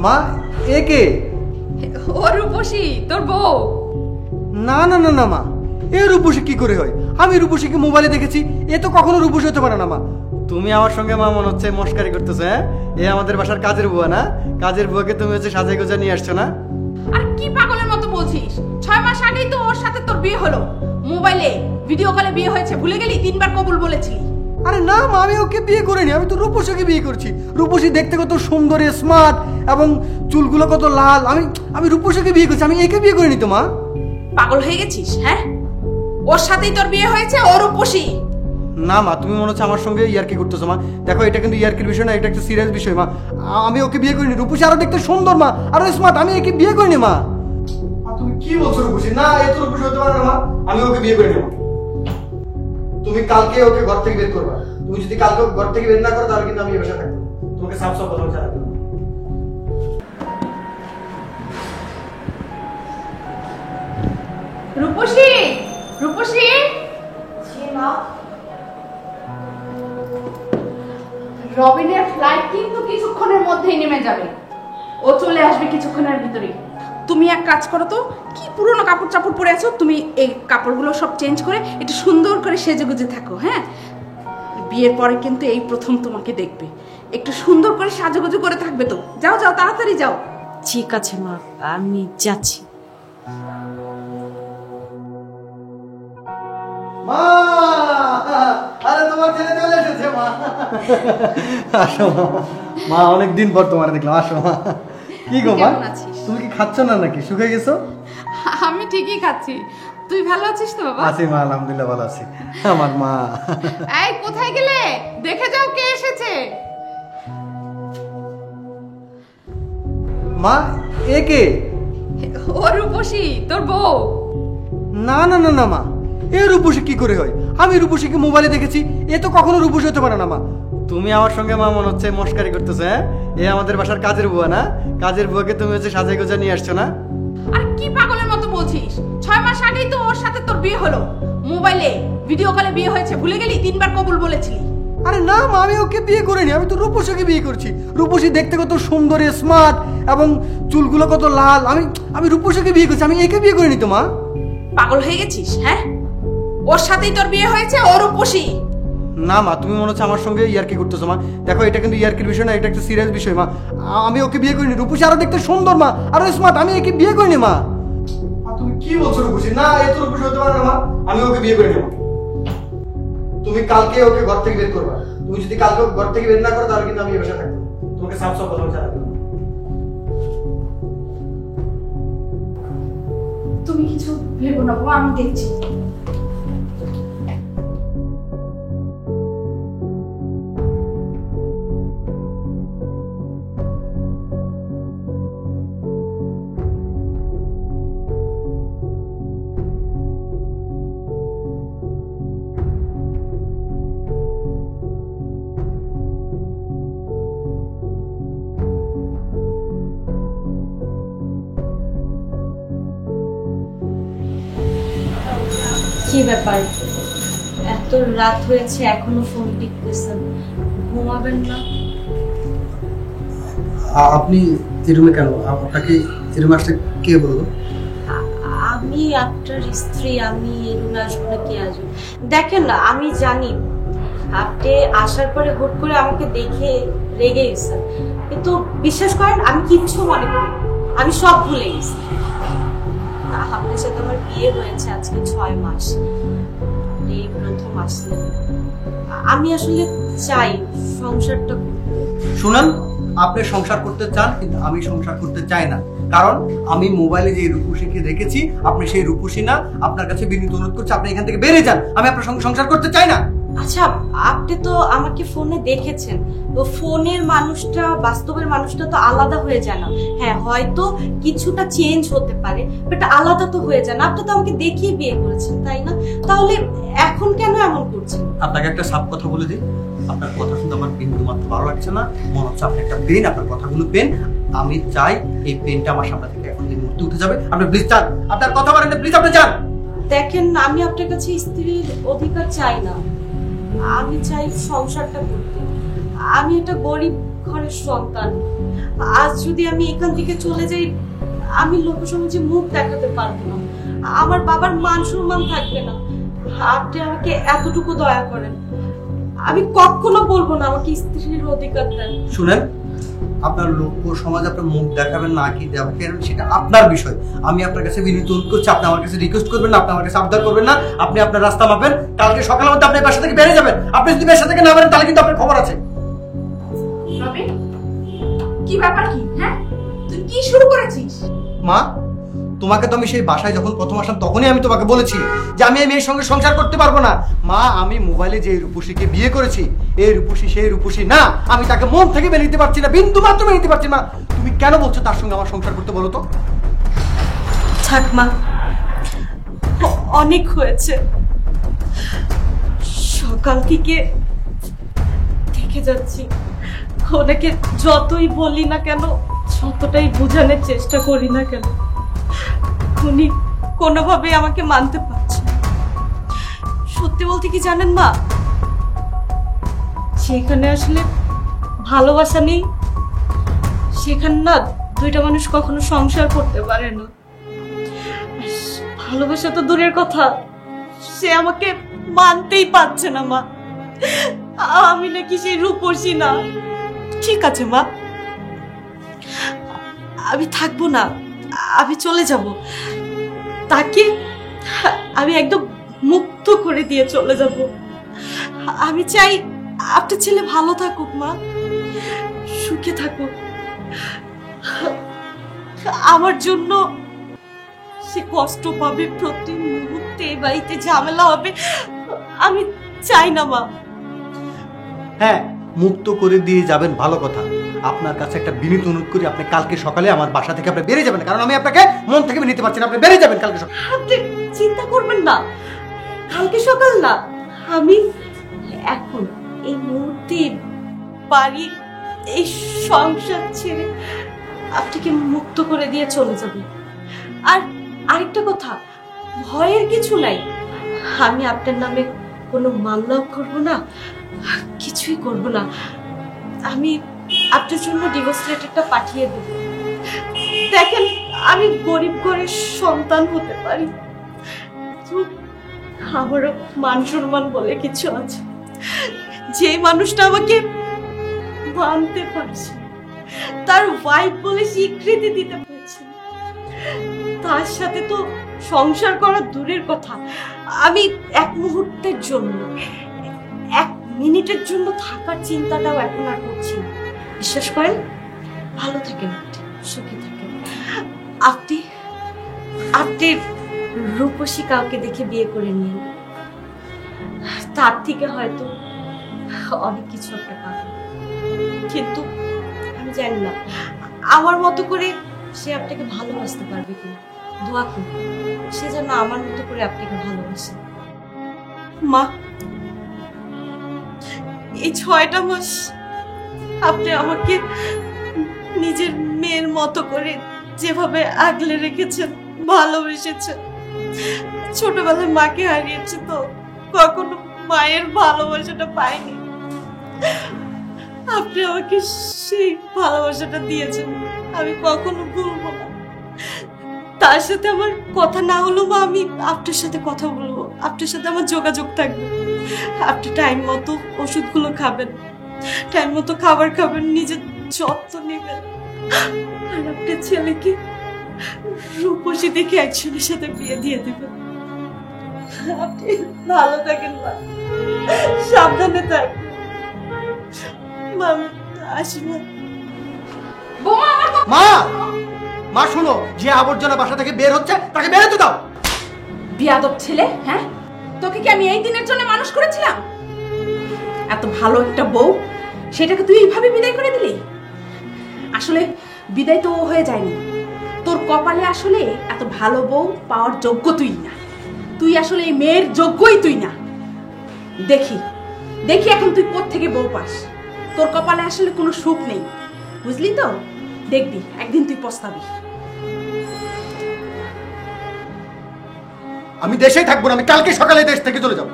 মা এ কে? ও রূপসী, তোর বউ। না না না না মা, এ রূপসী কি করে হয়? আমি রূপসীকে মোবাইলে দেখেছি, এ তো কখনো রূপসী হতে পারে না মা। তুমি আমার সঙ্গে মা মনে হচ্ছে মস্কারি করতেছো। হ্যাঁ, এ আমাদের বাসার কাজের বুয়া না? কাজের বুয়াকে তুমি হচ্ছে সাজাই গোজা নিয়ে আসছো না? আর কি পাগলের মতো বলছিস? 6 মাস আগেই তো ওর সাথে তোর বিয়ে হলো। মোবাইলে ভিডিও কলে বিয়ে হয়েছে, ভুলে গেলি? 3 বার কবুল বলেছিলি। আরে না মা, আমি ওকে বিয়ে করিনি, আমি তো রূপসীকে বিয়ে করছি। রূপসী দেখতে কত সুন্দর, স্মার্ট এবং চুলগুলো কত লাল। আমি রূপসীকে বিয়ে করছি, আমি একে বিয়ে করিনি তো মা। পাগল হয়ে গেছিস? হ্যাঁ, ওর সাথেই তোর বিয়ে হয়েছে, ও রূপসী। না মা, তুমি মনে হচ্ছে আমার সঙ্গে ইয়ার্কি করতেছো মা। দেখো, এটা কিন্তু ইয়ার্কির বিষয় না, এটা একটা সিরিয়াস বিষয় মা। আমি ওকে বিয়ে করিনি। রূপসী আরো দেখতে সুন্দর মা, আরো স্মার্ট। আমি একে বিয়ে করিনি মা। তুমি কি বলছো রূপসী? না, এ তো রূপসী হতে পারে না মা। আমি ওকে বিয়ে করিনি মা। তুমি কালকে ওকে ঘর থেকে বের করবা। তুমি যদি কালকে ঘর থেকে বের না করো, তাহলে কিন্তু আমি এই বাসায় থাকবো। তোমাকে সাফ সাফ কথা জানাবো। রূপসী, রূপসী। জি মা। রবিনের ফ্লাইট কিন্তু কিছুক্ষণের মধ্যেই নেমে যাবে। ও চলে আসবে কিছুক্ষণের ভিতরেই। তুমি এক কাজ করো তো, কি পুরনো কাপড় চাপড় পরে আছো, তুমি এই কাপড়গুলো সব চেঞ্জ করে একটু সুন্দর করে সেজেগুজে থাকো। হ্যাঁ, বিয়ের পরে কিন্তু এই প্রথম তোমাকে দেখবে। একটু সুন্দর করে সাজুগুজু করে থাকবে তো। যাও যাও, তাড়াতাড়ি যাও। ঠিক আছে মা, আমি যাচ্ছি। মা, আরে তোমার ছেলে চলে এসেছে মা। আসো মা। মা, অনেকদিন পর তোমার দেখলাম। আসো মা। কি গো মা, তুমি কি খাচ্ছ না নাকি? শুকিয়ে গেছো? আমি ঠিকই খাচ্ছি। তুই ভালো আছিস তো বাবা? আছি মা, আলহামদুলিল্লাহ ভালো আছি। আমার মা। এই কোথায় গেলে? দেখে যাও কে এসেছে। মা এ কে? ও রূপসী, তোর বউ। না না না না মা, এ রূপসী কি করে হয়? আমি রূপসীকে মোবাইলে দেখেছি, এ তো কখনো রূপসী হতে পারে না মা। তুমি আমার সঙ্গে মা মনে হচ্ছে মস্কারি করতেছো। হ্যাঁ, এ আমাদের বাসার কাজের বুয়া না? কাজের বুয়াকে তুমি হচ্ছে সাজাই গোজা নিয়ে আসছো না? আর কি পাগলের মতো বলছিস? 6 মাস আগেই তো ওর সাথে তোর বিয়ে হলো। মোবাইলে ভিডিও কলে বিয়ে হয়েছে, ভুলে গেলি? 3 বার কবুল বলেছিলি। আরে না মা, আমি ওকে বিয়ে করিনি, আমি তো রূপসীকে বিয়ে করছি। রূপসী দেখতে কত সুন্দর, স্মার্ট এবং চুলগুলো কত লাল। আমি রূপসীকে বিয়ে করছি, আমি একে বিয়ে করিনি তো মা। পাগল হয়ে গেছিস? হ্যাঁ, ওর সাথেই তোর বিয়ে হয়েছে, ও রূপসী। না মা, তুমি মনে হচ্ছে আমার সঙ্গে ইয়ার্কি করতেছো মা। দেখো, এটা কিন্তু ইয়ার্কির বিষয় না, এটা একটা সিরিয়াস বিষয় মা। আমি ওকে বিয়ে করিনি। রূপসী আরো দেখতে সুন্দর মা, আরো স্মার্ট। আমি একে বিয়ে করিনি মা। তুমি কি বলছো রূপসী? না, এ তো রূপসী হতে পারে না মা। আমি ওকে বিয়ে করিনি মা। তুমি কালকে ওকে ঘর থেকে বের করবা। তুমি যদি কালকে ঘর থেকে বের না করো, তাহলে কিন্তু আমি এই বাসায় থাকবো। তোমাকে সাফ সাফ কথা জানাবো। তুমি কিছু ভেবো না বাবা, আমি দেখছি। কি ব্যাপার, এত রাত হয়েছে এখনো ফোন টিপতেছেন? ঘুমাবেন না? আপনি এই রুমে কেন? আপনাকে এই রুমে আসতে কে বললো? আমি আপনার স্ত্রী, আমি এই রুমে আসবো না? কে আসবো? দেখেন না, আমি জানি আপনি আসার পরে হুট করে আমাকে দেখে রেগে গেছেন, কিন্তু বিশ্বাস করেন আমি কিচ্ছু মনে করি, আমি সব ভুলে গেছি। আপনার সাথে আমার বিয়ে হয়েছে আজকে 6 মাস, এই প্রথম আসলেন। আমি আসলে চাই সংসারটা। শুনুন, আপনি সংসার করতে চান, কিন্তু আমি সংসার করতে চাই না। কারণ আমি মোবাইলে যে রূপসীকে দেখেছি, আপনি সেই রূপসী না। আপনার কাছে বিনীত অনুরোধ করছি, আপনি এখান থেকে বেরিয়ে যান। আমি আপনার সঙ্গে সংসার করতে চাই না। আচ্ছা, আপনি তো আমাকে ফোনে দেখেছেন, তো ফোনের মানুষটা বাস্তবের মানুষটা তো আলাদা হয়ে যায় না? হ্যাঁ, হয়তো কিছুটা চেঞ্জ হতে পারে, বাট আলাদা তো হয়ে যায় না। আপনি তো আমাকে দেখিয়ে বিয়ে করেছেন, তাই না? তাহলে এখন কেন এমন করছেন? আপনাকে একটা সাপ কথা বলে দিই, আপনার কথা শুনতে আমার বিন্দু মাত্র ভালো লাগছে না। মনে হচ্ছে আপনি একটা পেন, আপনার কথাগুলো পেন। আমি চাই এই পেনটা আমার সামনে থেকে এখন এই মুহূর্তে উঠে যাবে। আপনি প্লিজ যান, আপনার কথা বলেন না, প্লিজ আপনি যান। দেখেন, আমি আপনার কাছে স্ত্রীর অধিকার চাই না, আমি চাই সংসারটা করতে। আমি একটা গরিব ঘরে ঘরের সন্তান। আজ যদি আমি এখান থেকে চলে যাই, আমি লোকসমাজে মুখ দেখাতে পারবো না, আমার বাবার মান সম্মান থাকবে না। আপনি আমাকে এতটুকু দয়া করেন, আমি কখনো বলবো না আমাকে স্ত্রীর অধিকার দেন। শুনেন, আপনার লোক সমাজ আপনার মুখ দেখাবেন না কি দেখাবেন সেটা আপনার বিষয়। আমি আপনার কাছে বিনীত অনুরোধ করছি, আপনি আমার কাছে রিকোয়েস্ট করবেন না, আপনি আমার কাছে আবদার করবেন না। আপনি আপনার রাস্তা মাপেন, কালকে সকালের মধ্যে আপনি বাসা থেকে বেরিয়ে যাবেন। আপনি যদি বাসা থেকে না বেরেন তাহলে কিন্তু আপনার খবর আছে। রবিন, কি ব্যাপার কি? হ্যাঁ, তুই কি শুরু করেছিস? মা, তোমাকে তো আমি সেই বাসায় যখন প্রথম আসলাম তখনই আমি তোমাকে বলেছি যে আমি এই মেয়ের সঙ্গে সংসার করতে পারবো না। মা, আমি মোবাইলে যে রূপসীকে বিয়ে করেছি, এই রূপসী সেই রূপসী না। আমি তাকে মন থেকে মেনে নিতে পারছি না, বিন্দু মাত্র মেনে নিতে পারছি না। তুমি কেন বলছো তার সঙ্গে আমার সংসার করতে? বলো তো। থাক মা, অনেক হয়েছে। সকাল থেকে দেখে যাচ্ছি, ওনাকে যতই বলি না কেন, যতটাই বোঝানোর চেষ্টা করি না কেন, উনি কোনোভাবেই আমাকে মানতে পারছে না। সত্যি বলতে কি জানেন মা, সেখানে আসলে ভালোবাসা নেই, সেখানে না দুইটা মানুষ কখনো সংসার করতে পারে না। ভালোবাসা তো দূরের কথা, সে আমাকে মানতেই পারছে না মা। আমি নাকি সেই রূপসী না। ঠিক আছে মা, আমি থাকবো না, আমি চলে যাব। তাকে আমি একদম মুক্ত করে দিয়ে চলে যাব। আমি চাই আপনার ছেলে ভালো থাকুক মা, সুখে থাকুক। আমার জন্য সে কষ্ট পাবে, প্রতি মুহূর্তে এই বাড়িতে ঝামেলা হবে, আমি চাই না মা। হ্যাঁ, মুক্ত করে দিয়ে যাবেন, ভালো কথা। আপনার কাছে একটা বিনীত অনুরোধ করি, আপনি কালকে সকালে আমার বাসা থেকে আপনি বেরিয়ে যাবেন, কারণ আমি আপনাকে মন থেকে নিতে পারছি না। আপনি বেরিয়ে যাবেন কালকে সকালে। আপনি চিন্তা করবেন না, কালকে সকাল না, আমি এখন এই মুহূর্তে বাড়ি, এই সংসার ছেড়ে আপনাকে মুক্ত করে দিয়ে চলে যাব। আর আরেকটা কথা, ভয়ের কিছু নাই। আমি আপনার নামে কোনো মামলাও করব না, কিছুই করব না। আমি আপনার জন্য ডিভোর্স লেটারটা পাঠিয়ে দেব। দেখেন, আমি গরিব ঘরের সন্তান হতে পারি, তো আমারও মান সম্মান বলে কিছু আছে। যে মানুষটা আমাকে মানতে পারছে, তার ওয়াইফ বলে স্বীকৃতি দিতে পারছে, তার সাথে তো সংসার করা দূরের কথা, আমি এক মুহূর্তের জন্য, এক মিনিটের জন্য থাকার চিন্তাটাও এখন আর করছি না। বিশ্বাস করেন, ভালো থাকেন, সুখী থাকেন। আপনি আপনি রূপসী কাউকে দেখে বিয়ে করে নিন, তার থেকে হয়তো অনেক কিছু একটা পাবেন। কিন্তু আমি জানি না আমার মতো করে সে আপনাকে ভালোবাসতে পারবে কিনা। দোয়া করুন সে যেন আমার মতো করে আপনাকে ভালোবাসে। মা, এই 6টা মাস আপনি আমাকে নিজের মেয়ের মতো করে যেভাবে আগলে রেখেছেন, ভালোবেসেছেন। ছোটবেলায় মাকে হারিয়েছি, তো কখনো মায়ের ভালোবাসাটা পাইনি। আপনি আমাকে সেই ভালোবাসাটা দিয়েছেন, আমি কখনো ভুলবো না। তার সাথে আমার কথা না হলেও বা আমি আপনার সাথে কথা বলবো, আপনার সাথে আমার যোগাযোগ থাকবে। আপনি টাইম মতো ওষুধগুলো খাবেন, টাইম মতো খাবার খাবেন, নিজের যত্ন নেবেন। আর আপনার ছেলেকে রূপসী দেখে একজনের সাথে বিয়ে দিয়ে দেবেন। আপনি ভালো থাকেন মা, সাবধানে থাকবেন। মা, আসি মা। বৌমা, আমার কথা- মা, মা শোনো, যে আবর্জনা বাসা থেকে বের হচ্ছে তাকে বেরোতে দাও। বিয়াদব ছেলে, হ্যাঁ? তোকে কি আমি এই দিনের জন্য মানুষ করেছিলাম? এত ভালো একটা বউ, সেটাকে তুই এইভাবে বিদায় করে দিলি? আসলে বিদায় তো ও হয়ে যায়নি, তোর কপালে আসলে এত ভালো বউ পাওয়ার যোগ্য তুই না। তুই আসলে এই মেয়ের যোগ্যই তুই না। দেখি দেখি এখন তুই কোত্থেকে বউ পাস। তোর কপালে আসলে কোনো সুখ নেই, বুঝলি তো? দেখবি একদিন তুই পস্তাবি। আমি দেশেই থাকবো না, আমি কালকে সকালে দেশ থেকে চলে যাবো।